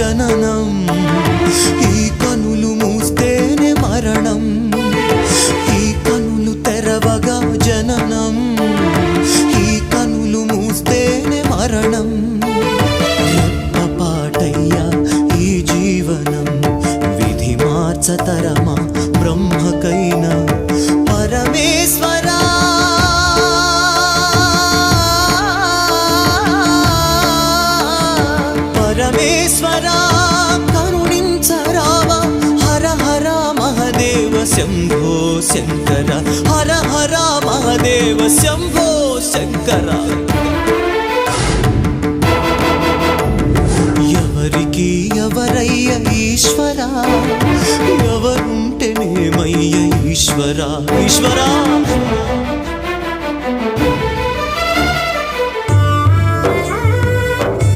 జననం ఈ కనులు మూస్తేనే మరణం ఈ కనులు తెరవగా జననం ఈ కనులు మూస్తేనే మరణం రెప్పపాటయ్యా ఈ జీవనం విధి మార్చతరమా బ్రహ్మకైనా పరమేశ్వరా పరమేశ్వరా కరుణించరావా హర హర మహదేవ శంభో శంకర హర హర మహదేవ శంభో శంకర ఎవరికి ఎవరయ్య ఈశ్వరా ఎవరుంటేనేమయ్య ఈశ్వరా ఈశ్వరా